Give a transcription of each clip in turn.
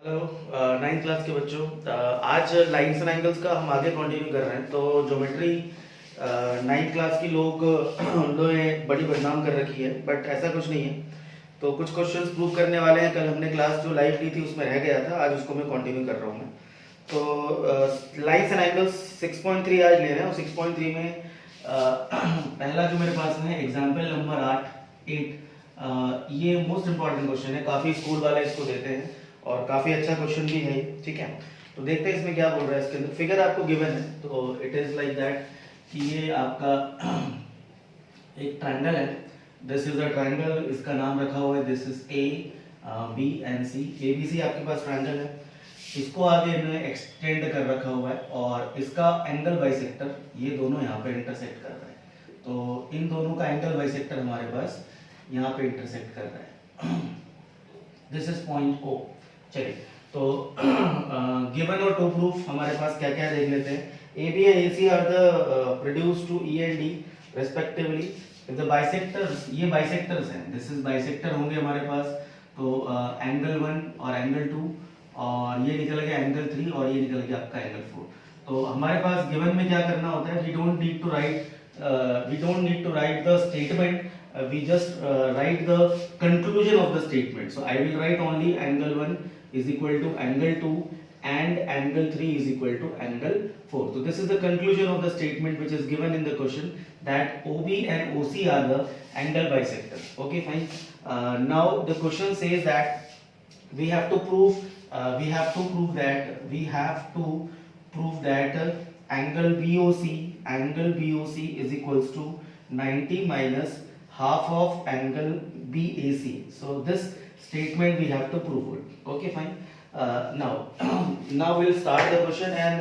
Hello ninth class के बच्चों। आज लाइन्स एंड एंगल्स का हम आगे कंटिन्यू कर रहे हैं। तो ज्योमेट्री नाइन्थ क्लास की लोग लोगों ने बड़ी बदनाम कर रखी है, बट ऐसा कुछ नहीं है। तो कुछ क्वेश्चंस प्रूव करने वाले हैं। कल हमने क्लास जो लाइव ली थी उसमें रह गया था, आज उसको मैं कंटिन्यू कर रहा हूँ मैं। तो लाइन्स एंड एंगल्स 6.3 आज ले रहे हैं और 6.3 में पहला जो मेरे पास में है एग्जाम्पल नंबर 8 ये मोस्ट इंपॉर्टेंट क्वेश्चन है। काफ़ी स्कूल वाले इसको देते हैं और काफ़ी अच्छा क्वेश्चन भी है, ठीक है। तो देखते हैं इसमें क्या बोल रहा है। इसके अंदर फिगर आपको गिवन है, तो इट इज़ लाइक दैट कि ये आपका एक ट्रायंगल है। दिस इज अ ट्रायंगल, इसका नाम रखा हुआ है, this is A B and C. A B C आपके पास ट्रायंगल है, इसको आगे इन्होंने एक्सटेंड कर रखा हुआ है और इसका एंगल बाइसेक्टर ये दोनों यहाँ पे इंटरसेक्ट कर रहा है। तो इन दोनों का एंगल बाइसेक्टर हमारे पास यहाँ पे इंटरसेक्ट कर रहा है। This is point O. चलिए, तो गिवन और टू प्रूफ हमारे पास क्या क्या देख लेते हैं। A B and A C are the produce to E and D respectively. The bisectors, ये बाइसेक्टर्स हैं, दिस इज बाइसेक्टर होंगे हमारे पास। तो एंगल 1 और एंगल 2 और ये निकल गया एंगल 3 और ये निकल गया आपका एंगल 4। तो हमारे पास गिवन में क्या करना होता है, we don't need to write the statement, we just write the conclusion of the statement. So I will write only angle 1 is equal to angle 2 and angle 3 is equal to angle 4. So this is the conclusion of the statement which is given in the question, that OB and OC are the angle bisectors. Okay, fine. Now the question says that we have to prove that angle BOC is equals to 90 minus half of angle BAC. So this statement we have to prove it. Okay, fine. Now we'll start the question and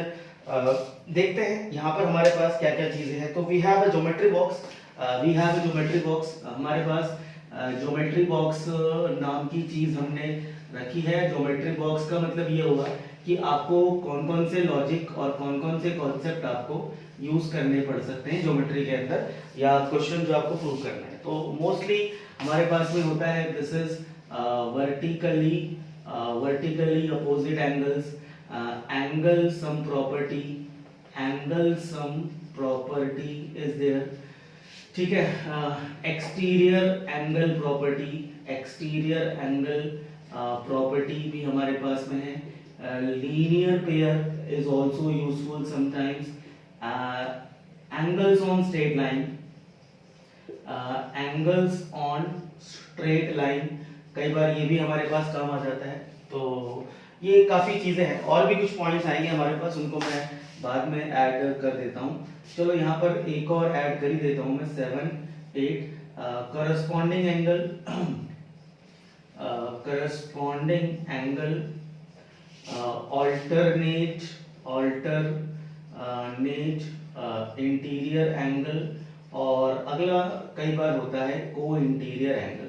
देखते हैं यहाँ पर हमारे पास क्या क्या चीजें हैं। तो we have a geometry box. हमारे पास ज्योमेट्री बॉक्स नाम की चीज हमने रखी है। ज्योमेट्री बॉक्स का मतलब ये होगा कि आपको कौन कौन से लॉजिक और कौन कौन से कॉन्सेप्ट आपको यूज करने पड़ सकते हैं ज्योमेट्री के अंदर, या क्वेश्चन जो आपको प्रूव करना है। तो मोस्टली हमारे पास में होता है, this is vertically opposite angles, angle sum property is there, ठीक है। एक्सटीरियर एंगल प्रॉपर्टी भी हमारे पास में है। Linear pair is also useful sometimes. Angles on straight line कई बार ये भी हमारे पास काम आ जाता है। तो ये काफी चीजें हैं, और भी कुछ पॉइंट्स आएंगे हमारे पास, उनको मैं बाद में ऐड कर देता हूँ। चलो यहाँ पर एक और ऐड कर ही देता हूँ मैं, 7 8 corresponding angle alternate interior angle, और अगला कई बार होता है को इंटीरियर एंगल।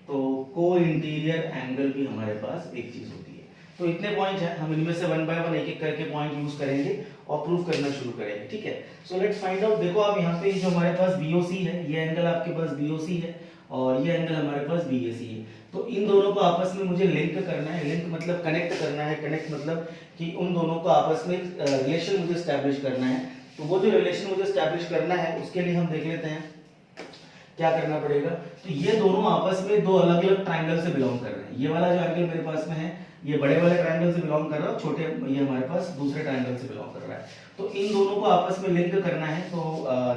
तो को इंटीरियर एंगल भी हमारे पास एक चीज होती है। तो इतने पॉइंट हैं, हम इनमें से वन बाय वन एक एक करके पॉइंट यूज करेंगे और प्रूव करना शुरू करेंगे, ठीक है। सो लेट्स फाइंड आउट। देखो आप यहाँ पे जो हमारे पास BOC है, ये एंगल आपके पास BOC है और ये एंगल हमारे पास BAC है। तो इन दोनों को आपस में मुझे लिंक करना है। लिंक मतलब कनेक्ट करना है। कनेक्ट मतलब कि उन दोनों को आपस में रिलेशन मुझे एस्टैब्लिश करना है। तो वो जो रिलेशन मुझे एस्टैब्लिश करना है उसके लिए हम देख लेते हैं क्या करना पड़ेगा। तो ये दोनों आपस में दो अलग अलग ट्रायंगल से बिलोंग कर रहे हैं। ये वाला जो एंगल मेरे पास में है ये बड़े वाले ट्रायंगल से बिलोंग कर रहा है, छोटे ये हमारे पास दूसरे ट्रायंगल से बिलोंग कर रहा है। तो इन दोनों को आपस में लिंक करना है। तो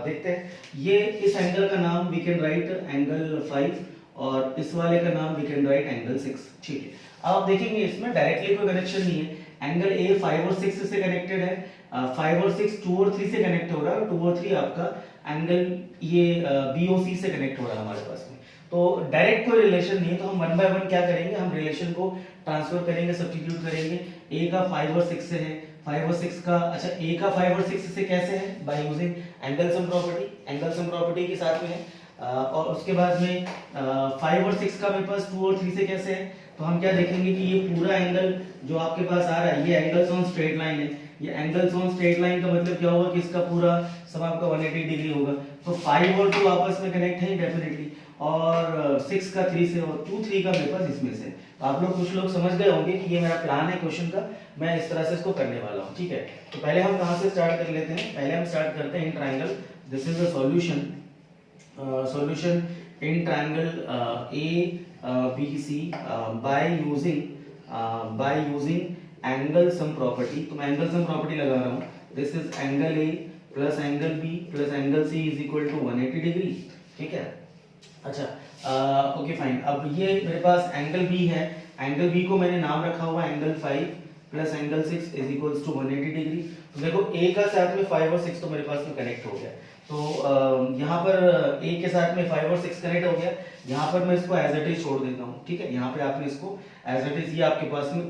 देखते हैं। ये इस एंगल का नाम वी कैन राइट एंगल 5 और इस वाले का नाम वी कैन राइट एंगल 6, ठीक है। अब आप देखेंगे इसमें डायरेक्टली कोई कनेक्शन नहीं है। एंगल ए 5 और 6 से कनेक्टेड है, 5 और 6 2 और 3 से कनेक्ट हो रहा है, और 2 और 3 आपका एंगल ये BOC से कनेक्ट हो रहा है हमारे पास में। तो डायरेक्ट कोई रिलेशन नहीं है। तो हम वन बाय वन क्या करेंगे, हम रिलेशन को ट्रांसफर करेंगे, सब्स्टिट्यूट करेंगे। ए का 5 और 6 से है, 5 और 6 का, अच्छा ए का 5 और 6 से कैसे है, bye using angle sum property के साथ में है। और उसके बाद में 5 और 6 का मेरे पास 2 और 3 से कैसे है। तो हम क्या देखेंगे कि ये पूरा एंगल जो आपके पास आ रहा है ये एंगल्स ऑन स्ट्रेट लाइन है। ये एंगल्स ऑन स्ट्रेट लाइन का मतलब क्या होगा कि इसका पूरा सब आपका 180 डिग्री होगा। तो 5 और 2 आपस में कनेक्ट है डेफिनेटली, और 6 का 3 से और 2 3 का मेरे पास इसमें से। तो आप लोग कुछ लोग समझ गए होंगे कि ये मेरा प्लान है क्वेश्चन का, मैं इस तरह से इसको करने वाला हूँ, ठीक है। तो पहले हम कहाँ से स्टार्ट कर लेते हैं, पहले हम स्टार्ट करते हैं in triangle. This is the solution, solution in triangle ABC by using angle sum property. तो मैं एंगल सम प्रॉपर्टी लगा रहा हूँ। This is angle A plus angle B plus angle C is equal to 180 degree, ठीक है। अच्छा okay fine. अब ये मेरे पास एंगल B है, एंगल B को मैंने नाम रखा हुआ angle 5 plus angle 6 is equals to 180 degree. तो देखो A का साथ में 5 और 6 तो मेरे पास में कनेक्ट हो गया। तो यहाँ पर A के साथ में 5 और 6 कनेक्ट हो गया। यहाँ पर मैं इसको एज इट इज छोड़ देता हूँ, ठीक है। यहाँ पे आपने इसको एज इट इज, ये आपके पास में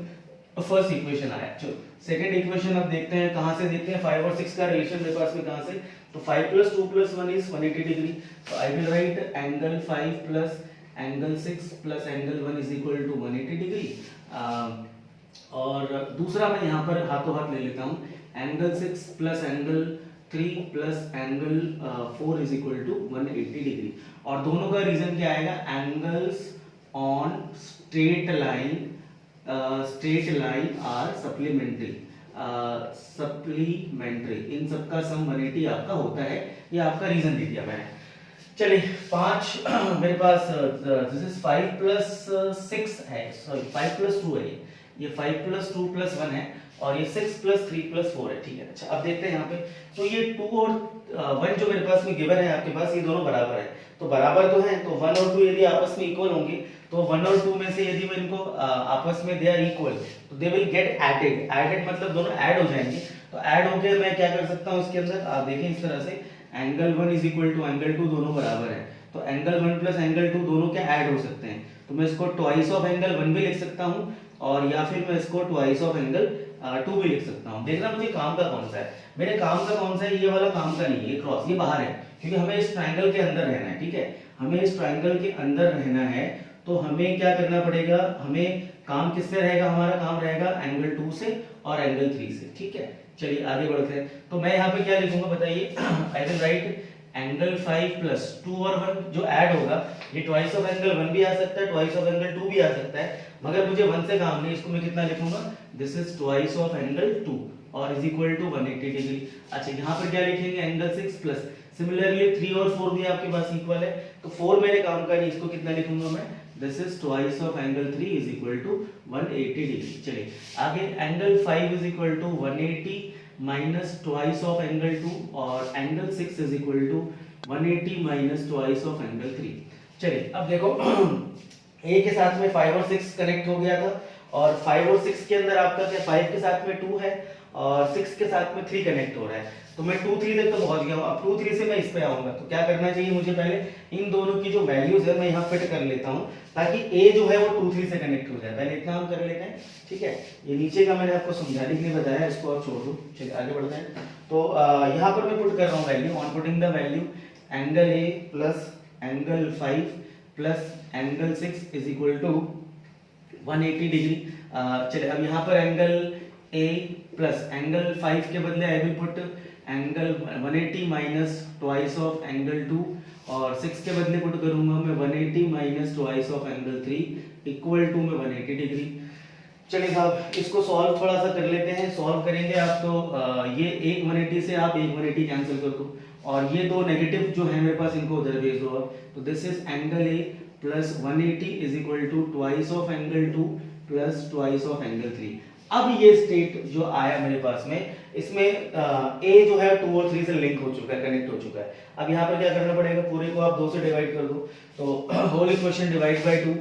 फर्स्ट इक्वेशन आया। चलो सेकंड इक्वेशन अब देखते हैं, कहाँ से देखते हैं 5 और 6 का रिलेशन मेरे पास में कहाँ से। तो 5 प्लस 2 प्लस 1 इज 180 डिग्री। तो I will write angle 5 plus angle 6 plus angle 1 is equal to 180 degree. और दूसरा मैं यहाँ पर हाथों हाथ ले लेता हूँ, angle 6 plus angle 3 plus angle 4 is equal to 180 degree. और दोनों का रीजन क्या आएगा, angles on straight line are supplementary, इन सबका सम 180 आपका होता है। ये आपका रीजन दे दिया मैंने। चलिए 5 मेरे पास दिस इज 5 प्लस 6 है, सॉरी 5 प्लस 2 है, ये 5 प्लस 2 प्लस 1 है और ये 6 प्लस 3 प्लस 4 है, ठीक है। अच्छा अब देखते हैं यहाँ पे, तो ये 2 और 1 जो मेरे पास में गिवन है आपके पास, ये दोनों बराबर है। तो बराबर तो है, तो 1 और 2 यदि आपस में इक्वल होंगे, तो 1 और 2 में से यदि मैं इनको आपस में दे आर इक्वल, तो they will get added. Added मतलब दोनों ऐड हो जाएंगे। तो ऐड होके मैं क्या कर सकता हूँ इसके अंदर, आप देखें इस तरह से, angle 1 is equal to angle 2 दोनों बराबर है। तो एंगल 1 प्लस एंगल 2 दोनों क्या ऐड हो सकते हैं। तो मैं इसको ट्वाइस ऑफ एंगल 1 भी लिख सकता हूँ और या फिर मैं इसको ट्वाइस ऑफ एंगल 2 भी लिख सकता हूँ। देखना मुझे काम का कौन सा है, मेरे काम का कौन सा है, ये वाला काम का नहीं है, ये क्रॉस, ये बाहर है, क्योंकि हमें इस ट्राइंगल के अंदर रहना है, ठीक है। हमें इस ट्राइंगल के अंदर रहना है, तो हमें क्या करना पड़ेगा, हमें काम किससे रहेगा, हमारा काम रहेगा एंगल 2 से और एंगल 3 से, ठीक है। चलिए आगे बढ़ते हैं। तो मैं यहाँ पे क्या लिखूंगा बताइए, आई विल राइट एंगल 5 प्लस 2 और 1 जो ऐड होगा, ये ट्वाइस ऑफ एंगल 1 भी आ सकता है, ट्वाइस ऑफ एंगल 2 भी आ सकता है, मगर मुझे 1 से काम नहीं, इसको मैं कितना लिखूंगा, this is twice of angle 2 और इज इक्वल टू 180 डिग्री। अच्छा यहाँ पर क्या लिखेंगे, एंगल 6 प्लस, सिमिलरली 3 और 4 भी आपके पास इक्वल है, तो 4 मेरे काम का नहीं, इसको कितना लिखूंगा मैं, this is twice of angle 3 is equal to 180 degree. चलिए आगे angle 5 is equal to 180 minus twice of angle 2 और angle 6 is equal to 180 minus twice of angle 3। चलिए अब देखो A के साथ में 5 और 6 कनेक्ट हो गया था और 5 और 6 के अंदर आपका क्या, 5 के साथ में 2 है और 6 के साथ में 3 कनेक्ट हो रहा है। तो मैं 2 3 तक तो पहुंच गया हूं। अब 2 3 से मैं इस पे आऊंगा, तो क्या करना चाहिए मुझे, पहले इन दोनों की जो वैल्यूज है मैं यहाँ फिट कर लेता हूँ, ताकि A जो है वो 2 3 से कनेक्ट हो जाए। पहले इतना हम कर लेते हैं, ठीक है। ये नीचे का मैंने आपको समझाने के लिए बताया, इसको आप छोड़ दो। चलिए आगे बढ़ते हैं। तो यहाँ पर मैं पुट कर रहा हूँ value, on putting the value angle A plus angle 5 plus angle 6 is equal to 180 degree. चलिए अब यहाँ पर एंगल A प्लस एंगल 5 के बदले I will put angle 180 minus twice of angle 2 और 6 के बदले पुट करूंगा मैं 180 minus twice of angle 3 equal to में 180 डिग्री। चलिए साहब इसको सॉल्व थोड़ा सा कर लेते हैं। सॉल्व करेंगे आप तो ये एक 180 से आप एक 180 कैंसिल कर दो और ये दो नेगेटिव जो है मेरे पास इनको उधर भेज दो आप। तो this is angle A plus 180 is equal to twice of angle 2 plus twice of angle 3। अब ये स्टेट जो आया मेरे पास में, इसमें A जो है 2 और 3 से लिंक हो चुका है, कनेक्ट हो चुका है। अब यहाँ पर क्या करना पड़ेगा, पूरे को आप 2 से डिवाइड कर दो, तो whole equation divide by 2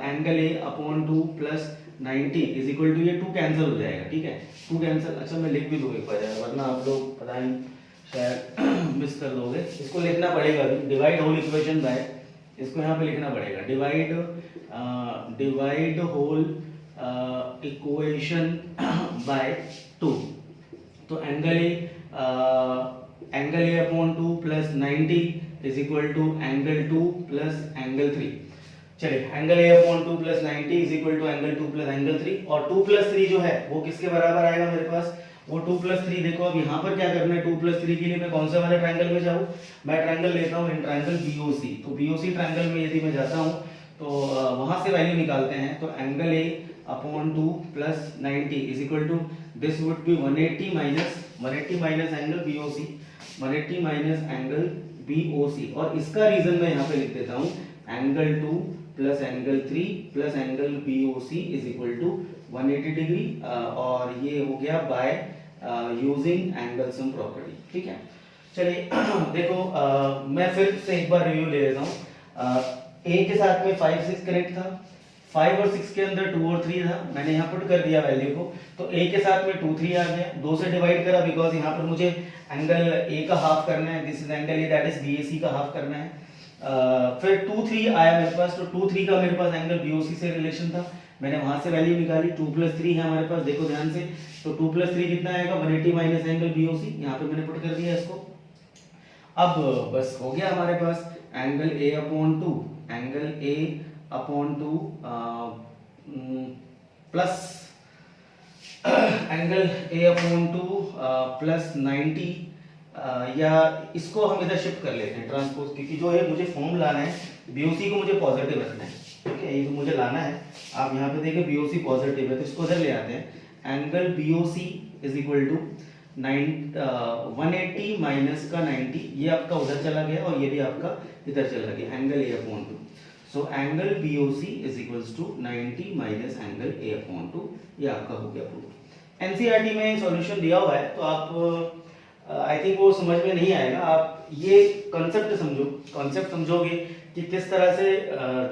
angle A upon 2 plus 90 is equal to, ये 2 कैंसिल हो जाएगा, ठीक है। 2 कैंसिल, अच्छा मैं लिख भी दूँ एक बार वरना आप लोग पता नहीं शायद मिस कर दोगे। इसको लिखना पड़ेगा अभी, डिवाइड होल इक्वेशन बाय, इसको यहाँ पे लिखना पड़ेगा, डिवाइड होल इक्वेशन बाय 2। तो angle A upon 2 plus 90 is equal to angle 2 plus angle 3। चलिए angle A upon 2 plus 90 is equal to angle 2 plus angle 3 और 2 प्लस 3 जो है वो किसके बराबर आएगा मेरे पास, वो 2+3 देखो, अब यहाँ पर क्या करना है, 2+3 के लिए मैं कौन से वाले ट्रायंगल में जाऊँ, मैं ट्रायंगल लेता हूँ इन ट्रायंगल BOC। तो BOC ट्रायंगल में यदि मैं जाता हूँ तो वहाँ से वैल्यू निकालते हैं, तो angle A upon 2 plus 90 is equal to this would be 180 minus angle BOC, 180 minus angle BOC। और इसका रीजन मैं यहाँ पे लिख देता हूँ, angle 2 plus angle 3 plus angle BOC is equal to 180 degree, और ये हो गया by using angle sum property. ठीक है, चलिए देखो मैं फिर से एक बार रिव्यू ले लेता हूँ। A के साथ में 5 6 कनेक्ट था, 5 और 6 के अंदर 2 और 3 था, मैंने यहाँ पुट कर दिया वैल्यू को, तो A के साथ में 2 3 आ गया, 2 से डिवाइड करा बिकॉज यहाँ पर मुझे एंगल A का हाफ करना है, this is angle A that is BAC का हाफ करना है। फिर 2 3 आया मेरे पास, तो 2 3 का मेरे पास एंगल BOC से रिलेशन था, मैंने वहां से वैल्यू निकाली, 2+3 है हमारे पास, देखो ध्यान से, तो 2+3 कितना आएगा, 180 माइनस एंगल BOC, यहाँ पे मैंने पुट कर दिया इसको। अब बस हो गया हमारे पास angle A upon 2, angle A upon 2 plus angle A upon 2 plus 90, या इसको हम इधर शिफ्ट कर लेते हैं ट्रांसपोज, क्योंकि जो है मुझे फॉर्म लाना है, BOC को मुझे पॉजिटिव रखना है। ठीक है, ये तो मुझे लाना है, आप यहाँ पे देखिए BOC पॉजिटिव है, तो इसको इधर ले आते हैं। Angle BOC is equal to 180 minus का 90, ये आपका उधर चला गया और ये भी आपका इधर चला गया, angle A upon 2। So angle BOC is equals to 90 minus angle A upon 2, ये आपका हो गया प्रूफ। NCERT में सॉल्यूशन दिया हुआ है, तो आप आई थिंक वो समझ में नहीं आएगा, आप ये कॉन्सेप्ट समझो, कॉन्सेप्ट समझोगे कि किस तरह से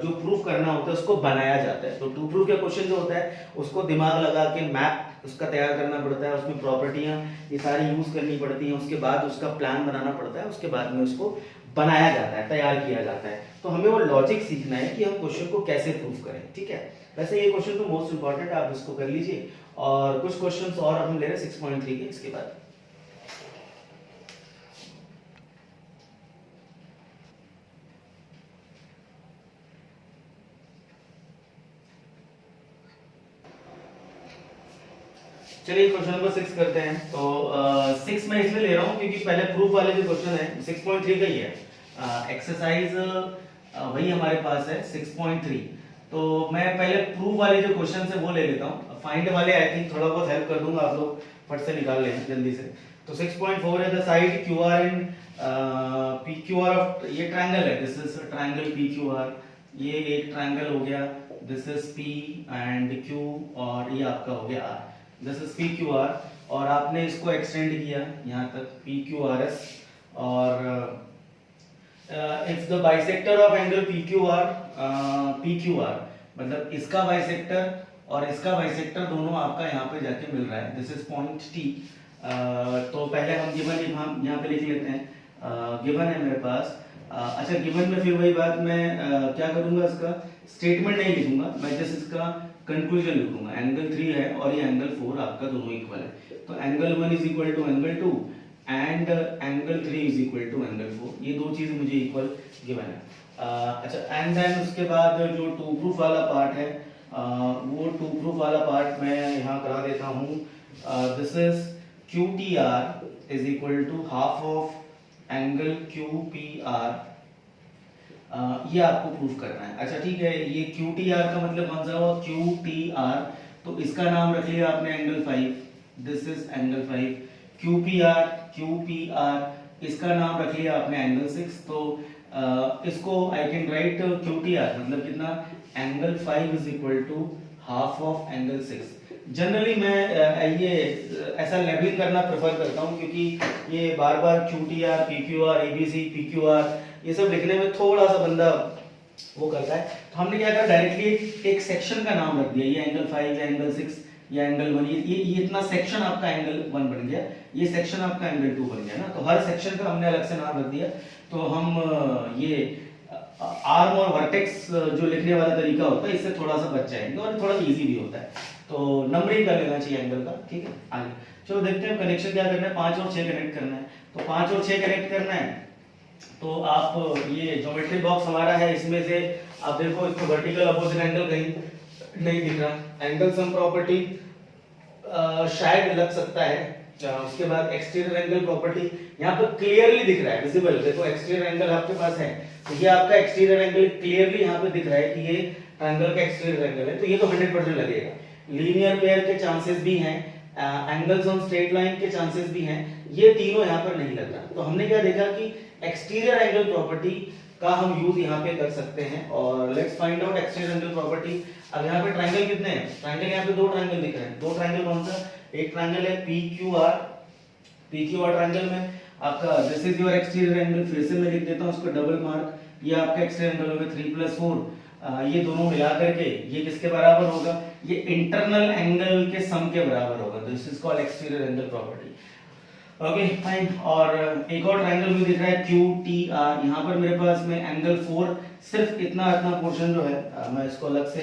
जो प्रूफ करना होता है उसको बनाया जाता है। तो टू प्रूफ का क्वेश्चन जो होता है उसको दिमाग लगा के मैप उसका तैयार करना पड़ता है, उसमें प्रॉपर्टियां ये सारी यूज करनी पड़ती हैं, उसके बाद उसका प्लान बनाना पड़ता है, उसके बाद में उसको बनाया जाता है, तैयार किया जाता है। तो हमें वो लॉजिक सीखना है कि हम क्वेश्चन को कैसे प्रूफ करें। ठीक है, वैसे ये क्वेश्चन तो मोस्ट इंपॉर्टेंट, आप इसको कर लीजिए, और कुछ क्वेश्चन और हम ले रहे हैं 6.3 के इसके बाद। चलिए क्वेश्चन नंबर 6 करते हैं। तो 6 मैं इसलिए ले रहा हूँ क्योंकि पहले प्रूफ वाले जो क्वेश्चन है 6.3 का ही है, एक्सरसाइज वही हमारे पास है 6.3। तो मैं पहले प्रूफ वाले जो क्वेश्चन है वो ले लेता हूँ, फाइंड वाले आई थिंक थोड़ा बहुत हेल्प कर दूंगा, आप लोग फट से निकाल लें जल्दी से। तो 6.4 है, the side QR in PQR of, ये ट्रायंगल है, दिस इज ट्रायंगल PQR, ये एक ट्रायंगल हो गया, this is P and Q, और ये आपका हो गया R, दिस इज PQR, और आपने इसको एक्सटेंड किया यहाँ तक PQRS, और if the bisector of angle PQR मतलब इसका बाइसेक्टर और इसका बाइसेक्टर दोनों आपका यहाँ पे जाके मिल रहा है, दिस इज पॉइंट T। तो पहले हम गिवन हम यहाँ पे लिख लेते हैं, गिवन है मेरे पास। अच्छा, गिवन में फिर वही बात, मैं क्या करूंगा, इसका स्टेटमेंट नहीं लिखूंगा, मैं जस्ट इसका कंक्लूजन लिखूंगा। एंगल 3 है और ये एंगल 4 आपका दोनों इक्वल है, तो angle 1 is equal to angle 2 and angle 3 is equal to angle 4, ये दो चीज मुझे इक्वल गिवन है। अच्छा, एंड देन उसके बाद जो टू प्रूफ वाला पार्ट है, वो टू प्रूफ वाला पार्ट मैं यहाँ करा देता हूँ। This is QTR is equal to half of angle QPR, ये आपको प्रूफ करना है। अच्छा ठीक है, ये QTR का मतलब कौन सा हुआ, QTR, तो इसका नाम रख लिया आपने angle 5, this is angle 5। QPR इसका नाम रख लिया आपने एंगल 6, तो इसको आई कैन राइट QTR मतलब कितना, angle 5 is equal to half of angle 6। Generally मैं ये ऐसा लेबलिंग करना प्रेफर करता हूँ, क्योंकि ये बार बार QTR, PQR, ABC, PQR ये सब लिखने में थोड़ा सा बंदा वो करता है। तो हमने क्या करा, डायरेक्टली एक सेक्शन का नाम रख दिया, ये एंगल 5 या एंगल 6 या एंगल 1, ये इतना सेक्शन आपका एंगल 1 बन गया, ये सेक्शन आपका एंगल 2 बन गया ना। तो हर सेक्शन का हमने अलग से नाम रख दिया। तो हम ये आर्म और वर्टेक्स जो लिखने वाला तरीका होता है इससे थोड़ा सा बच जाएंगे और थोड़ा इजी भी होता है। तो नंबरिंग कर लेना चाहिए एंगल का। ठीक है, आगे चलो देखते हैं कनेक्शन क्या करना है। 5 और 6 कनेक्ट करना है, तो 5 और 6 कनेक्ट करना है। तो आप ये ज्योमेट्री बॉक्स हमारा है, इसमें से आप देखो इसको वर्टिकल अपोजिट एंगल कहीं नहीं दिख रहा, एंगल सम प्रॉपर्टी शायद लग सकता है, उसके बाद एक्सटीरियर एंगल प्रॉपर्टी यहाँ पर क्लियरली दिख रहा है, विजिबल। देखो एक्सटीरियर एंगल आपके पास है, तो ये आपका एक्सटीरियर एंगल क्लियरली यहाँ पे दिख रहा है कि ये ट्रायंगल का एक्सटीरियर एंगल है, तो ये तो 100% लगेगा। लीनियर पेयर के चांसेस भी हैं, एंगल्स ऑन स्ट्रेट लाइन के चांसेस भी हैं, ये तीनों यहाँ पर नहीं लग रहा। तो हमने क्या देखा कि एक्सटीरियर एंगल प्रॉपर्टी का हम यूज यहाँ पे कर सकते हैं। और let's find out exterior angle property. अब यहाँ पे ट्रायंगल कितने हैं? ट्रायंगल यहाँ पे दो ट्रायंगल दिख रहे हैं। दो ट्रायंगल कौन सा? एक ट्रायंगल है PQR। PQR ट्रायंगल में आपका this is your exterior angle, फिर से मैं लिख देता हूँ उसको डबल मार्क। ये आपका एक्सटीरियर एंगल होगा 3 + 4। ये दोनों मिला करके ये किसके बराबर होगा? ये इंटरनल एंगल के सम के बराबर होगा। This is called exterior angle property. Okay fine. और एक और ट्रायंगल भी दिख रहा है QTR। यहाँ पर मेरे पास में एंगल 4, सिर्फ इतना पोर्शन जो है मैं इसको अलग से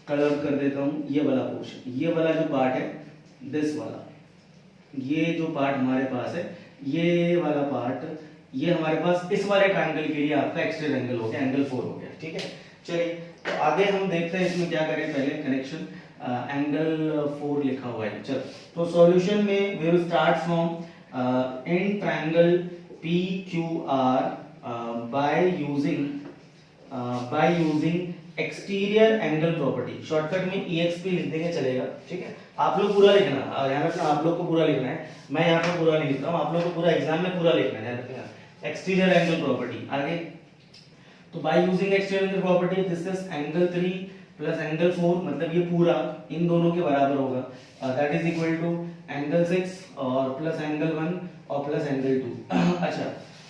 कलर कर देता हूँ। ये वाला पोर्शन, ये वाला जो पार्ट है, दिस वाला, ये जो पार्ट हमारे पास है, ये वाला पार्ट, ये हमारे पास इस वाले ट्रायंगल के लिए आपका एक्सटीरियर एंगल हो गया, एंगल 4 हो गया। ठीक है, चलिए तो आगे हम देखते हैं इसमें क्या करें। पहले कनेक्शन एंगल 4 लिखा हुआ है। चलो तो सॉल्यूशन में we will start from in triangle PQR by using exterior angle property. Shortcut में EXP लिख देंगे चलेगा। ठीक है, आप लोग पूरा लिखना, ध्यान रखना, आप लोग को पूरा लिखना है। मैं यहाँ पे पूरा नहीं लिख रहा हूँ, आप लोग को पूरा एग्जाम में पूरा लिखना है, ध्यान रखना। एक्सटीरियर एंगल प्रॉपर्टी आगे, तो by using exterior angle property this is angle 3 plus angle 4, मतलब ये पूरा इन दोनों के बराबर होगा। That is equal to angle 6 और प्लस एंगल 1 और प्लस एंगल 2। अच्छा,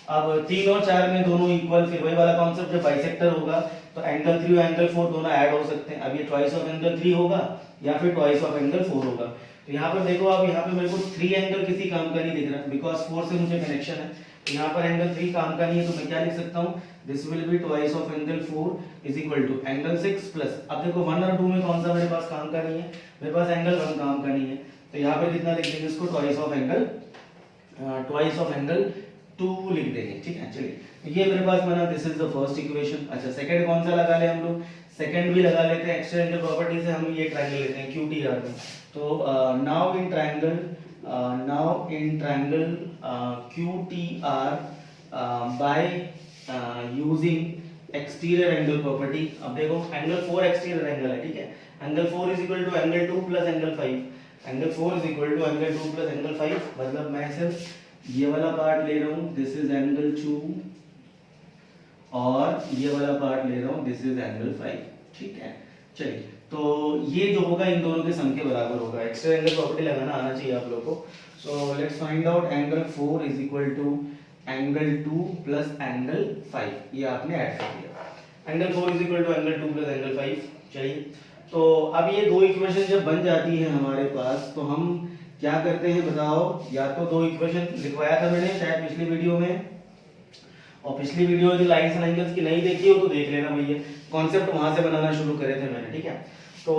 अब 3 और 4 में दोनों इक्वल, फिर वही वाला कॉन्सेप्ट, जब बाइसेक्टर होगा तो एंगल 3 और एंगल 4 दोनों ऐड हो सकते हैं। अब ये ट्वाइस ऑफ एंगल 3 होगा या फिर ट्वाइस ऑफ एंगल 4 होगा। तो यहाँ पर देखो, अब यहाँ पे मेरे को 3 एंगल किसी काम का नहीं दिख रहा, बिकॉज 4 से मुझे कनेक्शन है। तो यहाँ पर एंगल 3 काम का नहीं है, तो मैं क्या लिख सकता हूँ? This will be twice of angle 4 is equal to angle 6 plus, अब देखो 1 और 2 में कौन सा मेरे पास काम का नहीं है? मेरे पास एंगल 1 काम का नहीं है, तो यहाँ पे कितना लिख देंगे इसको? ट्वाइस ऑफ एंगल 2 लिख देंगे। ठीक है, चलिए ये मेरे पास बना, this is the first equation. अच्छा, सेकंड कौन सा लगा ले हम लोग? सेकंड भी लगा लेते हैं, एक्सटीरियर एंगल प्रॉपर्टी से हम ये ट्रायंगल लेते हैं QTR में। तो now in triangle QTR by using exterior angle property. अब देखो एंगल 4 एक्सटीरियर एंगल है, ठीक है। Angle 4 is equal to angle 2 plus angle 5। Angle 4 is equal to angle 2 plus angle 5, मतलब मैं सिर्फ ये वाला पार्ट ले रहा हूँ, दिस इज एंगल 2, और ये वाला पार्ट ले रहा हूँ, दिस इज एंगल 5। ठीक है, चलिए तो ये जो होगा इन दोनों के सम के बराबर होगा। एक्सटीरियर एंगल प्रॉपर्टी लगाना आना चाहिए आप लोगों को। So let's find out angle 4 is equal to angle 2 plus angle 5, ये आपने ऐड कर दिया। Angle 4 is equal to angle 2 plus angle 5। चलिए तो अब ये दो इक्वेशन जब बन जाती है हमारे पास, तो हम क्या करते हैं बताओ? या तो दो इक्वेशन लिखवाया था मैंने शायद पिछली वीडियो में, और पिछली वीडियो जो लाइन्स एंड एंगल्स की नहीं देखी हो तो देख लेना भैया, कॉन्सेप्ट वहां से बनाना शुरू करे थे मैंने। ठीक है, तो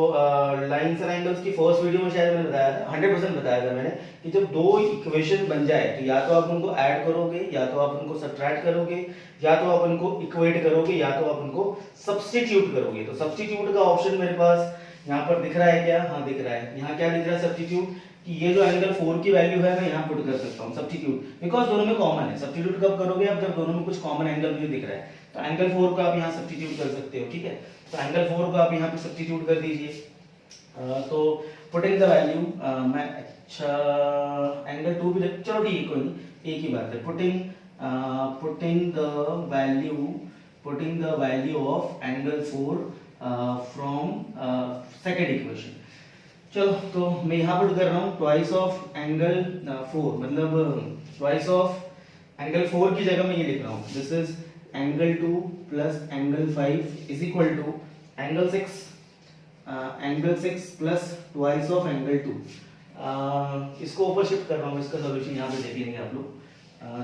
लाइन्स एंड एंगल्स की फर्स्ट वीडियो में शायद मैंने बताया था, 100% बताया था मैंने, कि जब दो इक्वेशन बन जाए तो या तो आप उनको ऐड करोगे, या तो आप उनको सब्ट्रैक्ट करोगे, या तो आप उनको इक्वेट करोगे, या तो आप उनको सब्स्टिट्यूट करोगे। तो सब्स्टिट्यूट का ऑप्शन मेरे पास यहाँ पर दिख रहा है क्या? हाँ दिख रहा है। यहाँ क्या दिख रहा है? सब्स्टिट्यूट, कि ये जो एंगल 4 की वैल्यू है मैं यहाँ पुट कर सकता हूँ सब्स्टिट्यूट, बिकॉज दोनों में कॉमन है। सब्स्टिट्यूट कब करोगे? अब जब दोनों में कुछ कॉमन एंगल भी दिख रहा है, तो एंगल 4 को आप यहाँ सब्स्टिट्यूट कर सकते हो। ठीक है, तो एंगल 4 को आप यहाँ पे सब्स्टिट्यूट कर दीजिए। तो पुटिंग द वैल्यू, मैं अच्छा एंगल 2 भी, चलो ठीक है कोई नहीं, एक ही बात है। Putting the value of angle 4 from second equation. चलो तो मैं यहाँ पुट कर रहा हूँ ट्वाइस ऑफ एंगल 4, मतलब ट्वाइस ऑफ एंगल 4 की जगह मैं ये लिख रहा हूँ, this is angle 2 plus angle 5 is equal to angle 6 plus twice of angle 2। इसको ऊपर शिफ्ट कर रहा हूँ, इसका सॉल्यूशन यहाँ पे देख लेंगे आप लोग।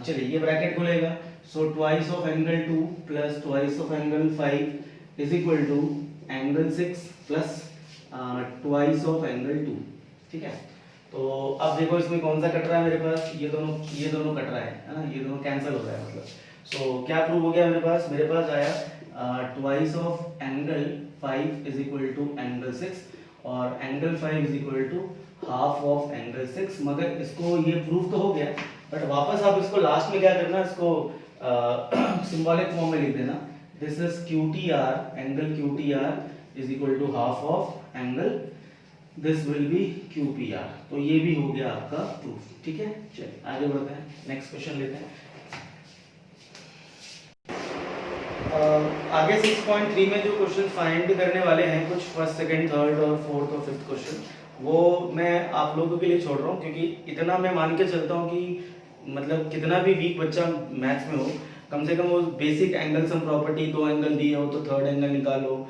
चलिए ये ब्रैकेट खुलेगा, so twice of angle 2 plus twice of angle 5 is equal to angle 6 plus twice of angle 2। ठीक है, तो अब देखो इसमें कौन सा कट रहा है मेरे पास? ये दोनों कट रहा है ना, ये दोनों कैंसिल हो रहा है मतलब। सो क्या प्रूव हो गया मेरे पास आया twice of angle 5 is equal to angle 6 और angle 5 is equal to half of angle 6। मगर इसको ये प्रूफ तो हो गया, बट वापस आप इसको लास्ट में क्या करना, इसको सिंबॉलिक फॉर्म में लिख देना। This is Q T R, angle Q T R is equal to half of angle, this will be Q P R. तो ये भी हो गया आपका प्रूफ। ठीक है, चलिए आगे बढ़ते हैं, नेक्स्ट क्वेश्चन लेते हैं। आगे 6.3 में जो क्वेश्चन फाइंड करने वाले हैं, कुछ फर्स्ट सेकंड थर्ड और फोर्थ और फिफ्थ क्वेश्चन, वो मैं आप लोगों के लिए छोड़ रहा हूँ, क्योंकि इतना मैं मान के चलता हूँ कि मतलब कितना भी वीक बच्चा मैथ्स में हो, कम से कम वो बेसिक एंगल सम प्रॉपर्टी, दो एंगल दिए हो तो थर्ड एंगल निकालो,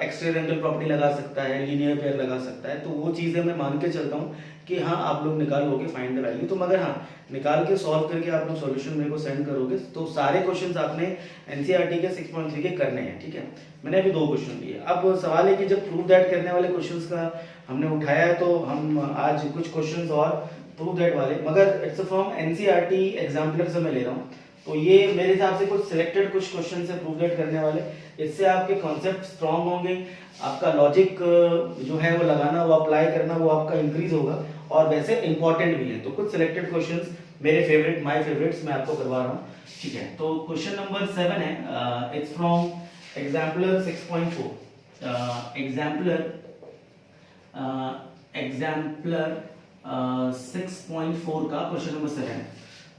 एक्स्ट्रा एंगल प्रॉपर्टी लगा सकता है, लीनियर पेयर लगा सकता है, तो वो चीज़ें मैं मान के चलता हूँ कि हाँ आप लोग निकाल लोगे फाइंड द वैल्यू। तो मगर हाँ, निकाल के सॉल्व करके आप लोग सॉल्यूशन मेरे को सेंड करोगे, तो सारे क्वेश्चंस आपने एनसीईआरटी के 6.3 के करने हैं। ठीक है, मैंने अभी 2 क्वेश्चन लिए। अब सवाल है कि जब प्रूव दैट करने वाले क्वेश्चंस का हमने उठाया है, तो हम आज कुछ क्वेश्चंस और प्रूव दैट वाले, मगर इट्स फ्रॉम एनसीईआरटी एग्जाम्पलर से मैं ले रहा हूँ, तो ये मेरे हिसाब से कुछ सिलेक्टेड कुछ क्वेश्चन से प्रूव दैट करने वाले। इससे आपके कॉन्सेप्ट स्ट्रांग होंगे, आपका लॉजिक जो है वो लगाना, वो अप्लाई करना, वो आपका इंक्रीज होगा, और वैसे इंपॉर्टेंट भी है। तो कुछ सिलेक्टेड क्वेश्चंस मेरे फेवरेट, माय फेवरेट्स मैं आपको करवा रहा हूँ। ठीक है, तो क्वेश्चन नंबर 7 है, इट्स फ्रॉम एग्जाम्पलर 6.4, एग्जाम्पलर 6.4 का क्वेश्चन नंबर 7 है।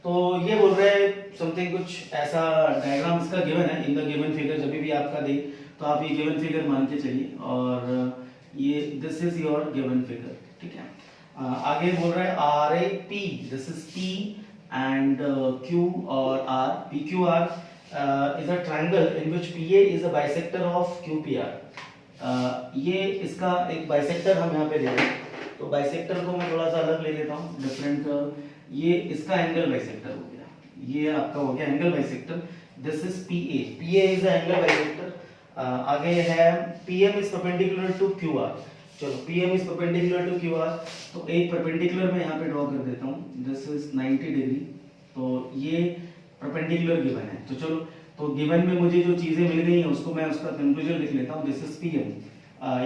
तो ये बोल रहे हैं समथिंग, कुछ ऐसा डायग्राम इसका गिवन है, इन द गिवन फिगर, जब भी आपका दे तो आप ये गिवन फिगर मान के चलिए, और ये this is your given figure. ठीक है, आगे बोल रहा है R A P, this is P and Q और R, P Q R is a triangle in which P A is a bisector of Q P R. ये इसका एक बाइसेक्टर हम यहाँ पे ले रहे हैं, तो बाइसेक्टर को मैं थोड़ा सा अलग ले लेता हूँ, डिफरेंट। ये इसका एंगल बाइसेक्टर हो गया, ये आपका हो गया angle bisector, this is P A, P A is a angle bisector. आगे है P M is perpendicular to Q R. चलो P M is perpendicular to Q R, तो एक परपेंडिकुलर मैं यहाँ पे ड्रॉ कर देता हूँ, दिस इज 90 डिग्री, तो ये परपेंडिकुलर गिवन है। तो चलो, तो गिवन में मुझे जो चीजें मिल गई हैं उसको मैं उसका कंक्लूजन लिख लेता हूँ, दिस इज पी एम,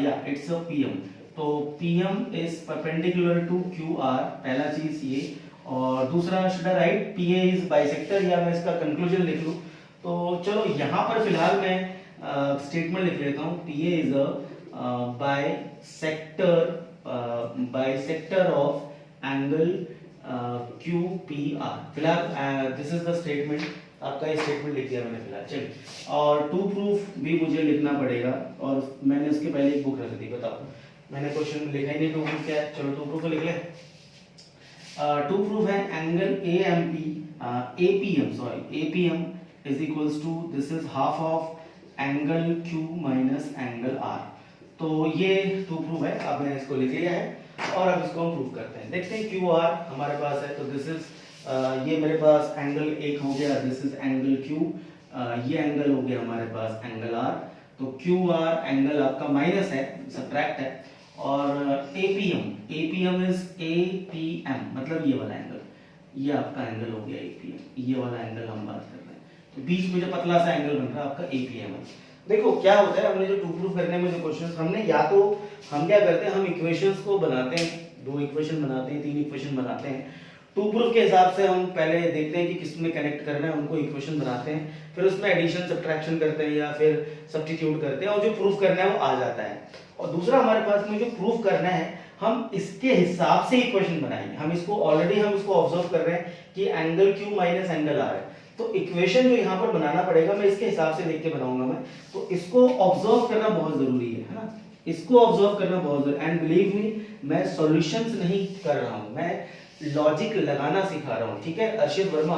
या इट्स अ पी एम। तो P M is perpendicular to Q R, पहला चीज ये, और दूसरा should I write P A is bisector, या मैं इसका कंक्लूजन लिख लूँ। तो चलो यहाँ पर फिलहाल मैं स्टेटमेंट लिख लेता हूँ, P A is a bisector of angle Q P are. फिलहाल दिस इज द स्टेटमेंट, आपका ये स्टेटमेंट लिख दिया मैंने फिलहाल। चलिए, और टू प्रूफ भी मुझे लिखना पड़ेगा, और मैंने उसके पहले एक बुक रख दी, बताओ मैंने क्वेश्चन लिखा ही नहीं, टू प्रूफ क्या है। चलो टू प्रूफ तो लिख ले। टू प्रूफ है angle A M P, A P M, sorry A P M is equals to, this is half of angle Q minus angle R. तो ये टू प्रूफ है, अब मैंने इसको लिख लिया है, और अब इसको हम प्रूव करते हैं। देखते हैं क्यू आर हमारे पास है, तो दिस इज ये मेरे पास एंगल एक हो गया, दिस इज एंगल क्यू, ये एंगल हो गया हमारे पास एंगल आर। तो क्यू आर एंगल आपका माइनस है, सब्ट्रैक्ट है, और एपीएम इज एपीएम, मतलब ये वाला एंगल, ये आपका एंगल हो गया एपीएम, ये वाला एंगल हम बात कर रहे हैं। तो बीच में जो पतला सा एंगल बन रहा है आपका एपीएम है। देखो क्या होता है, हमने जो टू प्रूफ करने में जो क्वेश्चंस हमने, या तो हम क्या करते हैं, हम इक्वेशंस को बनाते हैं, 2 इक्वेशन बनाते हैं, 3 इक्वेशन बनाते हैं। टू प्रूफ के हिसाब से हम पहले देखते हैं कि किस में कनेक्ट करना है, उनको इक्वेशन बनाते हैं, फिर उसमें एडिशन सब्ट्रैक्शन करते हैं या फिर सब्स्टिट्यूट करते हैं, और जो प्रूफ करना है वो आ जाता है। और दूसरा हमारे पास में जो प्रूफ करना है, हम इसके हिसाब से इक्वेशन बनाएंगे। हम इसको ऑलरेडी हम इसको ऑब्जर्व कर रहे हैं कि angle Q minus angle R है, तो इक्वेशन जो यहाँ पर बनाना पड़ेगा मैं इसके हिसाब से देख के बनाऊंगा मैं। तो इसको ऑब्जर्व करना बहुत जरूरी है ना, इसको ऑब्जर्व करना बहुत जरूरी। एंड बिलीव मी, मैं सॉल्यूशंस नहीं कर रहा हूँ, मैं लॉजिक लगाना सिखा रहा हूँ। ठीक है अर्षित वर्मा,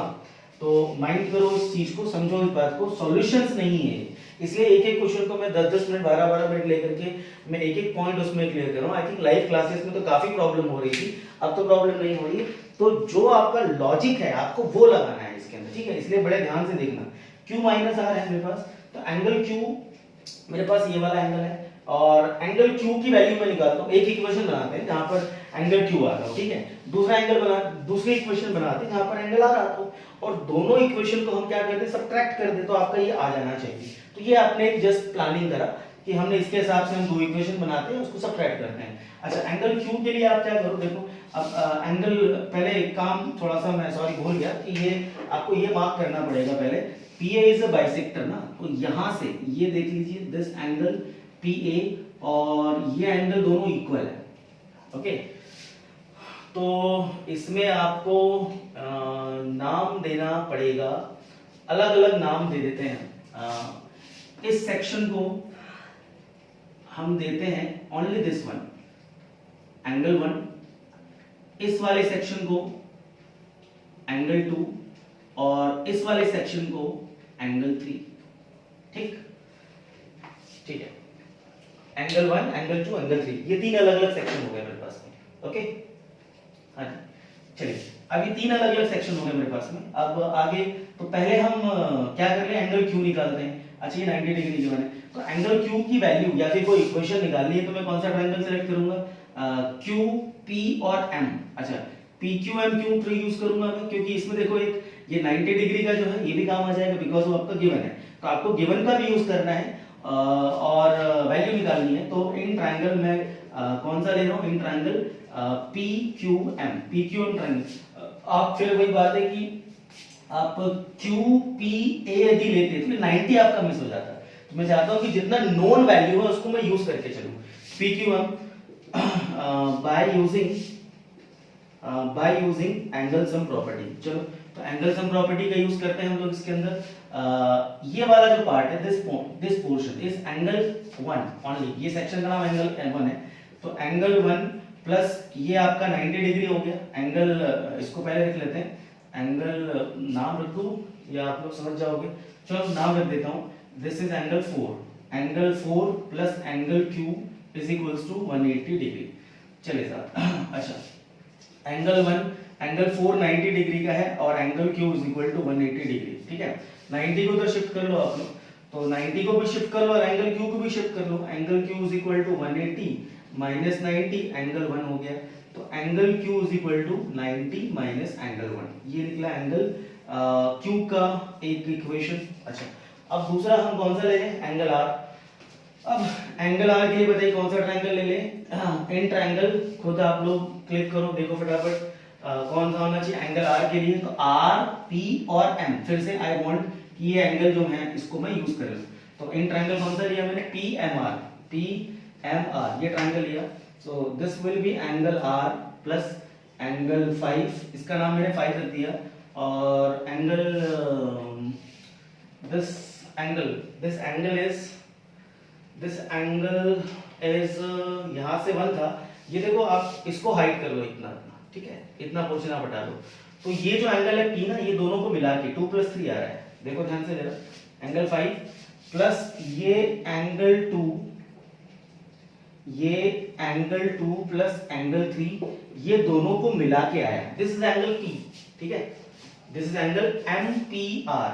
तो माइंड करो इस चीज को, समझो इस बात को, सॉल्यूशंस नहीं है। इसलिए एक एक क्वेश्चन को मैं 10-10 मिनट 12-12 मिनट लेकर के मैं एक एक पॉइंट उसमें क्लियर कर रहा हूँ। आई थिंक लाइव क्लासेस में तो काफी प्रॉब्लम हो रही थी, अब तो प्रॉब्लम नहीं हो रही। तो जो आपका लॉजिक है आपको वो लगाना है इसके अंदर, ठीक है, इसलिए बड़े ध्यान से देखना। क्यू माइनस आर है मेरे पास, तो एंगल क्यू मेरे पास ये वाला एंगल है, और एंगल क्यू की वैल्यू मैं निकालता हूँ। एक इक्वेशन बनाते हैं जहां पर एंगल क्यू आ रहा हो, ठीक है, दूसरा एंगल बना, दूसरी इक्वेशन बनाते हैं जहां पर एंगल आ रहा हो, और दोनों इक्वेशन को हम क्या करते हैं, सब्ट्रैक्ट कर दे, तो आपका ये आ जाना चाहिए। तो ये आपने जस्ट प्लानिंग करा, कि हमने इसके हिसाब से हम दो इक्वेशन बनाते हैं, उसको सब्ट्रैक्ट करते हैं। अच्छा, एंगल क्यू के लिए आप क्या करो, देखो अब एंगल, पहले एक काम थोड़ा सा मैं सॉरी भूल गया कि ये आपको ये मार्क करना पड़ेगा पहले, P A is a bisector ना, तो यहां से ये देख लीजिए दिस एंगल पी ए और ये एंगल दोनों इक्वल है, ओके। तो इसमें आपको नाम देना पड़ेगा, अलग अलग नाम दे देते हैं। इस सेक्शन को हम देते हैं ओनली दिस वन, एंगल 1, इस वाले सेक्शन को एंगल 2 और इस वाले सेक्शन को एंगल 3, ठीक ठीक है। एंगल 1, एंगल 2, एंगल 3, ये तीन अलग अलग सेक्शन हो गए मेरे पास में, ओके। हाँ जी, चलिए अब ये तीन अलग अलग सेक्शन हो गए मेरे पास में। अब आगे तो पहले हम क्या कर रहे हैं, एंगल क्यू निकालते हैं। अच्छा, ये 90 डिग्री जो है, तो एंगल क्यू की वैल्यू या फिर कोई इक्वेशन निकालनी है तो मैं कौन सा ट्रायंगल सेलेक्ट करूंगा, क्यू पी और एम। अच्छा, पी क्यू एम क्यों यूज करूंगा मैं, क्योंकि इसमें देखो एक ये 90 डिग्री का जो है ये भी काम आ जाएगा, बिकॉज वो आपका गिवन है, तो आपको गिवन का भी यूज करना है और वैल्यू निकालनी है। तो इन ट्रायंगल में कौन सा ले रहा हूं, in triangle P Q M triangle. आप फिर वही बात है कि आप क्यू पी ए यदि लेते तो 90 आपका मिस हो जाता है, तो मैं चाहता हूं कि जितना नोन वैल्यू है उसको मैं यूज करके चलूं। P Q M by using angle sum property. चलो, तो एंगल सम प्रॉपर्टी का यूज करते हैं हम लोग इसके अंदर। ये वाला जो पार्ट है, this portion is angle 1 only, ये सेक्शन का नाम एंगल 1 है, तो एंगल 1 प्लस ये आपका 90 डिग्री हो गया। एंगल इसको पहले लिख लेते हैं, एंगल नाम रख दूं या आप लोग समझ जाओगे, चलो नाम रख देता हूं, this is angle 4 plus angle Q is equals to 180 degree. चलिए साहब, अच्छा एंगल 4 90 डिग्री का है और angle Q is equal to 180 degree, ठीक है। 90 को तो शिफ्ट कर लो आप लोग, तो 90 को भी शिफ्ट कर लो और एंगल क्यू को भी शिफ्ट कर लो। Angle Q is equal to 180 minus 90, angle 1 हो गया, तो angle Q is equal to 90 minus angle 1, ये निकला एंगल क्यू का एक इक्वेशन। अच्छा, अब दूसरा हम कौन सा ले लें, एंगल आर। अब एंगल आर के लिए बताइए कौन सा ट्रायंगल ले लें। इन ट्रायंगल खुद आप लोग क्लिक करो, देखो फटाफट कौन सा होना चाहिए एंगल आर के लिए, तो आर पी और एम, फिर से आई वांट कि ये एंगल जो है इसको मैं यूज कर लूं, तो इन ट्रायंगल कौन सा लिया मैंने, पी एम आर, ये ट्रायंगल लिया। So this will be angle R plus angle 5, इसका नाम मैंने 5 रख दिया, और एंगल दिस एंगल इज यहां से 1 था, ये देखो आप इसको हाइड कर लो इतना, ठीक है, इतना पोर्शन आप हटा दो, तो ये जो एंगल है पी ना, ये दोनों को मिला के 2 + 3 आ रहा है, देखो ध्यान से जरा, एंगल 5 प्लस ये एंगल 2 प्लस एंगल 3, ये दोनों को मिला के आया, दिस इज एंगल पी, ठीक है, this is angle M P R.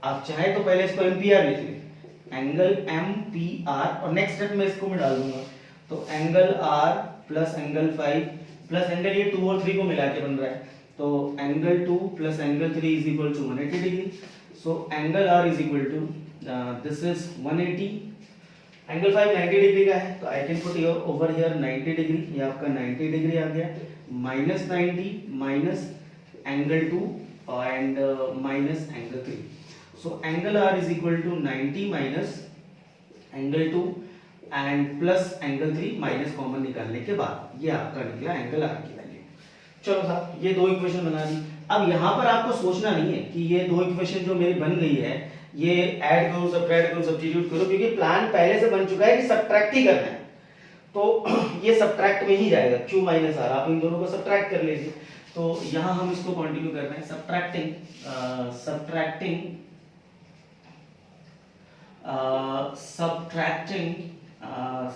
आप चाहे तो पहले इसको एम पी आर लिख लें, एंगल एम पी आर, और नेक्स्ट स्टेप में इसको मैं डाल दूंगा, तो angle R plus angle 5 plus angle ये 2 और 3 को मिला के बन रहा है, तो angle 2 plus angle 3 is equal to 180 degree. So angle R is equal to this is 180, angle 5 90 degree का है, तो I can put your over here 90 degree, ये आपका 90 डिग्री आ गया, minus 90 minus angle 2 and minus angle 3, so angle R is equal to 90 minus angle 2 and plus angle 3 minus common निकालने के बाद ये आपका निकला एंगल आर की वैल्यू। चलो साहब, ये दो इक्वेशन बना दी। अब यहाँ पर आपको सोचना नहीं है कि ये दो इक्वेशन जो मेरी बन गई है ये ऐड करो, सब्ट्रैक्ट करो, सब्स्टिट्यूट करो, क्योंकि प्लान पहले से बन चुका है कि सब्ट्रैक्ट ही करना है, तो ये सब्ट्रैक्ट में ही जाएगा, क्यू माइनस आर, आप इन दोनों को सब्ट्रैक्ट कर लीजिए। तो यहाँ हम इसको कंटिन्यू कर रहे हैं,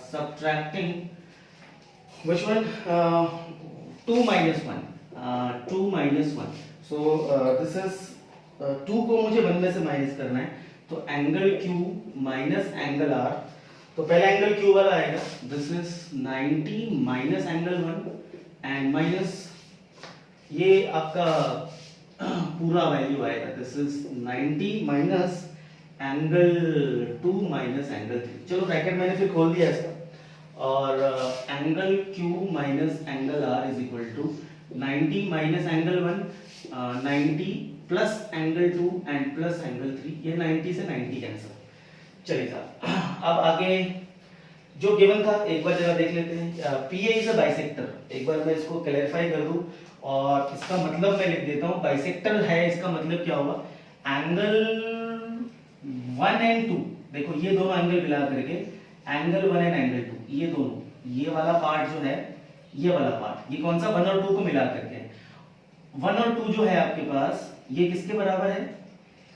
subtracting which one, 2 minus 1, so this is 2 को मुझे 1 में से माइनस करना है, तो angle Q minus angle R, तो पहला एंगल Q वाला आएगा, this is 90 minus angle 1 and minus ये आपका पूरा वैल्यू आएगा, this is 90 minus angle 2 minus angle 3। चलो ब्रैकेट मैंने फिर खोल दिया इसका, और angle Q minus angle R is equal to 90 minus angle 1, 90 plus angle 2 and plus angle 3, ये 90 से 90 कैंसिल। चलिए साहब, अब आगे जो गिवन था एक बार जरा देख लेते हैं। PA इज अ बाइसेक्टर, एक बार मैं इसको क्लैरिफाई कर दूं, और इसका मतलब मैं लिख देता हूं, बाइसेक्टर है इसका मतलब क्या होगा, एंगल 1 एंड 2, देखो ये दोनों एंगल मिला करके एंगल 1 एंड एंगल 2, ये दोनों, ये वाला पार्ट जो है, ये वाला पार्ट, ये कौन सा 1 और 2 को मिला करके, 1 और 2 जो है आपके पास, ये किसके बराबर है,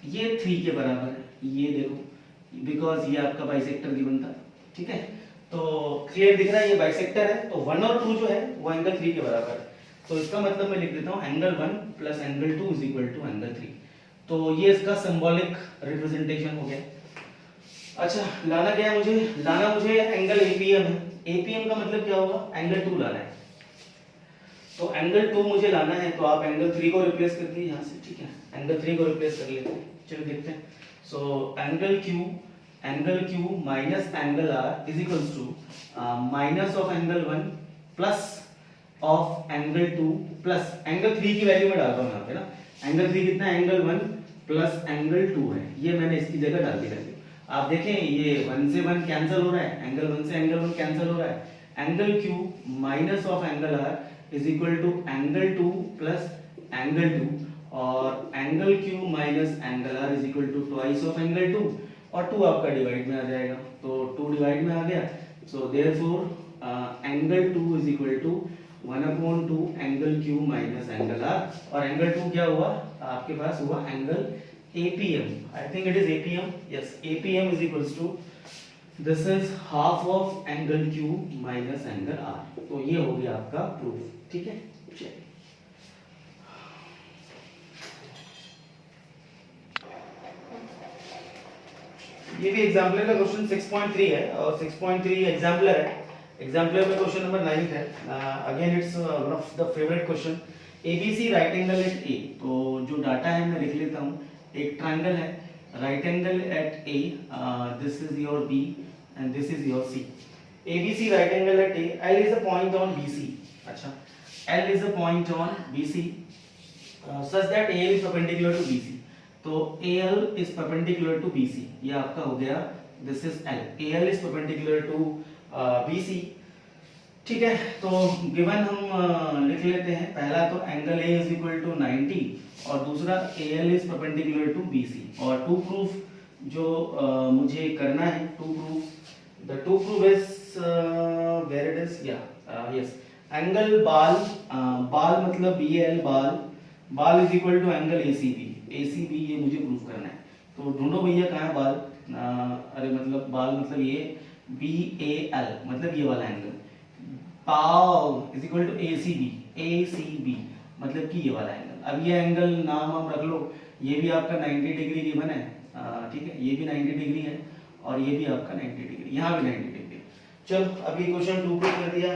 ये 3 के बराबर है, ये देखो, बिकॉज ये आपका बाइसेक्टर गिवन था, ठीक है। तो क्लियर दिख रहा है, ये बाइसेक्टर है, तो 1 और 2 जो है वो एंगल 3 के बराबर है। तो इसका मतलब मैं लिख देता हूं angle 1 plus angle 2 is equal to angle 3। तो ये इसका सिंबॉलिक रिप्रेजेंटेशन हो गया। अच्छा, लाना क्या है मुझे, लाना मुझे एंगल एपीएम है। एपीएम का मतलब क्या होगा, एंगल 2 लाना है। तो एंगल 2 मुझे लाना है, तो आप एंगल 3 को रिप्लेस कर दिए यहाँ से, ठीक है, एंगल 3 को रिप्लेस कर लेते हैं। चलो देखते हैं। So angle Q minus angle R is equals to minus of angle 1 plus of angle 2 plus angle 3 की वैल्यू में डालता हूँ यहाँ पे ना, एंगल 3 कितना है, एंगल 1 प्लस एंगल 2 है, ये मैंने इसकी जगह डाल दी वैल्यू। आप देखें ये 1 से 1 कैंसिल हो रहा है, एंगल 1 से एंगल 1 कैंसिल हो रहा है। Angle Q minus of angle R is equal to angle 2 plus angle 2, और angle Q minus angle R is equal to twice of angle 2, और 2 आपका डिवाइड में आ जाएगा, तो 2 डिवाइड में आ गया। So therefore angle 2 is equal to 1/2 angle Q minus angle R, और एंगल 2 क्या हुआ आपके पास, हुआ angle APM। I think it is APM, yes, APM is equals to, this is half of angle Q minus angle R। तो ये हो गया आपका प्रूफ, ठीक है। चलिए, ये भी एग्जाम्पलर का क्वेश्चन 6.3 है, और 6.3 एग्जाम्पलर है। एग्जाम्पलर में क्वेश्चन नंबर 9 है। Again it's one of the favourite question. ABC right angle at A, तो जो डाटा है मैं लिख लेता हूँ। एक ट्रायंगल है, right angle at A, this is your B and this is your C। ABC right angle at A, L is a point on BC। अच्छा, L is a point on BC such that AL is perpendicular to BC। तो AL is perpendicular to BC, ये आपका हो गया, this is L, AL is perpendicular to BC, ठीक है। तो given हम लिख लेते हैं। पहला तो angle A is equal to 90, और दूसरा AL is perpendicular to BC। और टू प्रूफ जो मुझे करना है, the two proof is where it is, yes, angle बाल मतलब BL बाल is equal to angle ACB, ये मुझे प्रूफ करना है। तो ढूंढो भैया कहाँ है बाल, अरे मतलब बाल मतलब ये BAL, मतलब ये वाला एंगल, पाव इज इक्वल टू ACB मतलब कि ये वाला एंगल। अब ये एंगल नाम हम रख लो, ये भी आपका 90 डिग्री गिवन है, ठीक है, ये भी 90 डिग्री है, और ये भी आपका 90 डिग्री, यहाँ भी 90 डिग्री। चलो, अभी क्वेश्चन 2 को कर दिया।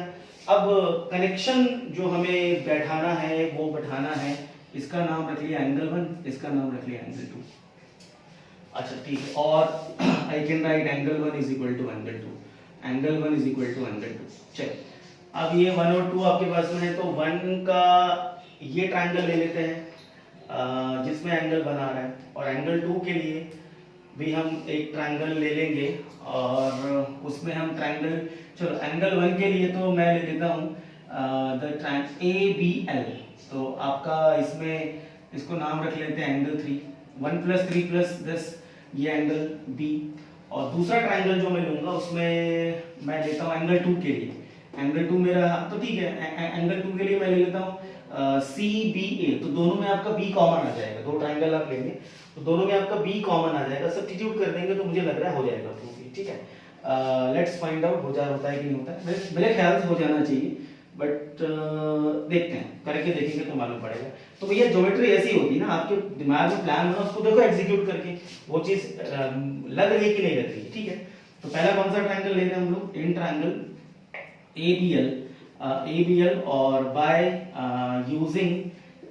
अब कनेक्शन जो हमें बैठाना है वो बैठाना है, इसका नाम रख लिया एंगल 1, इसका नाम रख लिया एंगल 2। अच्छा ठीक है, और I can write angle 1 is equal to angle 2, angle 1 is equal to angle 2। चलिए, अब ये 1 और 2 आपके पास में है, तो 1 का ये ट्रायंगल ले लेते हैं जिसमें एंगल बना रहा है, और एंगल 2 के लिए भी हम एक ट्रायंगल ले लेंगे, और उसमें हम ट्रायंगल, चलो एंगल 1 के लिए तो मैं ले लेता हूँ द ट्रायंगल ABL। तो आपका इसमें इसको नाम रख लेते हैं एंगल 3, 1 + 3 + this, ये एंगल B। और दूसरा ट्रायंगल जो मैं लूंगा उसमें मैं लेता हूँ एंगल 2 के लिए, एंगल 2 मेरा, तो ठीक है, एंगल 2 के लिए मैं ले लेता हूँ CBA। तो दोनों में आपका B कॉमन आ जाएगा, दो ट्रायंगल आप लेंगे तो दोनों में आपका B कॉमन आ जाएगा, सब्स्टिट्यूट कर देंगे तो मुझे लग रहा है हो जाएगा प्रूफ, ठीक है। लेट्स फाइंड आउट होता है कि नहीं होता है, मेरे ख्याल से हो जाना चाहिए, बट देखते हैं, करके देखेंगे तो मालूम पड़ेगा। तो भैया ज्योमेट्री ऐसी होती है ना, आपके दिमाग में प्लान होना, उसको देखो एग्जीक्यूट करके वो चीज लग रही है कि नहीं लग रही है, ठीक है। तो पहला कौन सा ट्रायंगल ले रहे हैं हम लोग, इन ट्रायंगल ABL, और बाय यूजिंग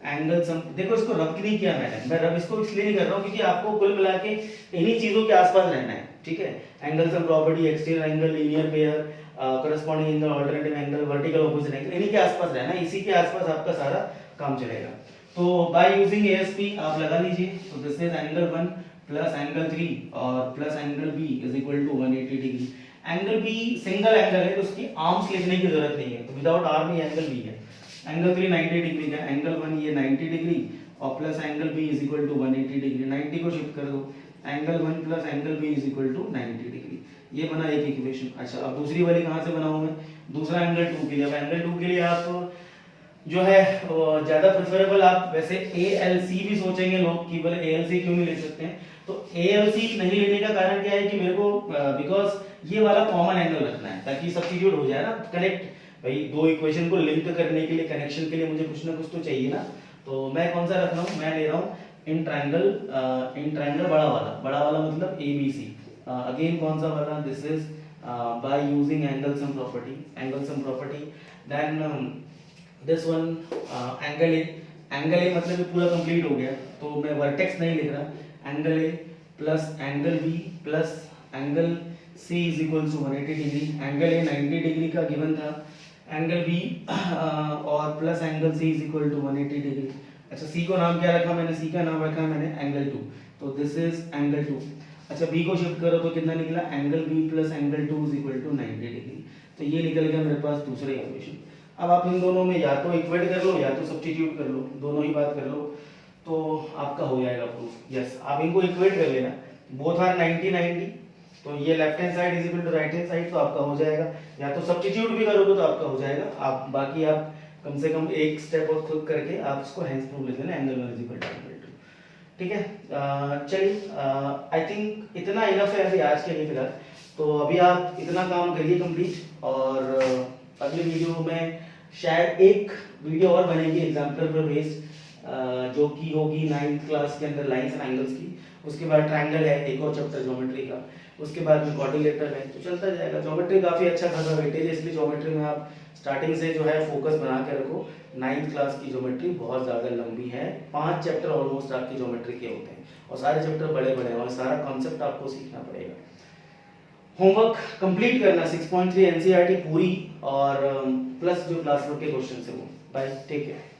एंगल सम, देखो इसको रब नहीं किया मैंने, मैं रब इसको इसलिए नहीं कर रहा हूँ क्योंकि आपको कुल मिला के इन्हीं चीजों के आसपास रहना है, ठीक है। Angle sum property, exterior angle, linear pair, corresponding angle, alternative angle, vertical opposite angle, इन्हीं के आसपास रहना है, इसी के आसपास आपका सारा काम चलेगा। तो बाय यूजिंग एएसपी आप लगा लीजिए, तो this is angle 1 plus angle 3 और plus angle B is equal to 180 degree. Angle B single angle है तो उसकी आर्म्स लिखने की जरूरत नहीं है, तो विदाउट आर्म ही एंगल बी है। एंगल 3 90 डिग्री का, एंगल 1 ये 90 डिग्री और plus angle B is equal to 180 degree. 90 को शिफ्ट कर दो, angle 1 plus angle B is equal to 90 degree. ये बना एक इक्वेशन। अच्छा, अब दूसरी वाली कहाँ से बनाऊं मैं? दूसरा एंगल 2 के लिए। अब एंगल 2 के लिए आप जो है ज्यादा प्रेफरेबल, आप वैसे ALC भी सोचेंगे लोग कि बोले ALC क्यों नहीं ले सकते हैं, तो ALC नहीं लेने का कारण क्या है कि मेरे को बिकॉज ये वाला कॉमन एंगल रखना है ताकि सब्स्टिट्यूट हो जाए ना, कनेक्ट। भाई दो इक्वेशन को लिंक करने के लिए, कनेक्शन के लिए मुझे कुछ ना कुछ तो चाहिए ना। तो मैं कौन सा रख रहा हूँ? मैं ले रहा हूँ इन ट्रायंगल बड़ा वाला मतलब ABC। अगेन कौन सा वाला? This is by using angle sum property. Then this one angle A मतलब ये पूरा कंप्लीट हो गया, तो मैं वर्टेक्स नहीं लिख रहा। Angle A plus angle B plus angle C is equal to 180 degree. Angle A 90 degree का गिवन था, एंगल बी और plus angle C is equal to 180 degree. अच्छा, सी को नाम क्या रखा मैंने? सी का नाम रखा मैंने एंगल 2, तो दिस इज एंगल 2। अच्छा, बी को शिफ्ट करो तो कितना निकला? Angle B plus angle 2 is equal to 90 degree. तो ये निकल गया मेरे पास दूसरा इक्वेशन। अब आप इन दोनों में या तो इक्वेट कर लो या तो सब्स्टिट्यूट कर लो, दोनों ही बात कर लो, तो आपका हो जाएगा प्रूफ। यस, आप इनको इक्वेट कर लेना, बोथ आर 90 तो ये left hand side is equal to right hand side, तो आपका हो जाएगा। या तो सब्स्टिट्यूट भी करोगे तो आपका हो जाएगा। आप बाकी आप कम से कम एक स्टेप और खुद करके आप इसको हैंस प्रूफ लिख देना, angle 1 is equal to angle 2, ठीक है। चलिए, आई थिंक इतना इनफ है अभी आज के लिए फिलहाल। तो अभी आप इतना काम करिए कंप्लीट, और अगले वीडियो में शायद एक वीडियो और बनेगी एग्जाम्पल पर बेस्ड, जो कि होगी 9th क्लास के अंदर लाइंस एंड एंगल्स की। उसके बाद ट्रायंगल है, एक और चैप्टर ज्योमेट्री का। उसके बाद में क्वाड्रिलेटरल है, तो चलता जाएगा। ज्योमेट्री काफी अच्छा खासा वेटेज है, इसलिए ज्योमेट्री में आप स्टार्टिंग से जो है फोकस बना के रखो। 9th क्लास की ज्योमेट्री बहुत ज्यादा लंबी है, 5 चैप्टर ऑलमोस्ट आपकी ज्योमेट्री के होते हैं, और सारे चैप्टर बड़े बड़े हैं, और सारा कॉन्सेप्ट आपको सीखना पड़ेगा। होमवर्क कंप्लीट करना 6.3 NCERT पूरी, और प्लस जो क्लास वर्क के क्वेश्चन है वो। Bye, take care.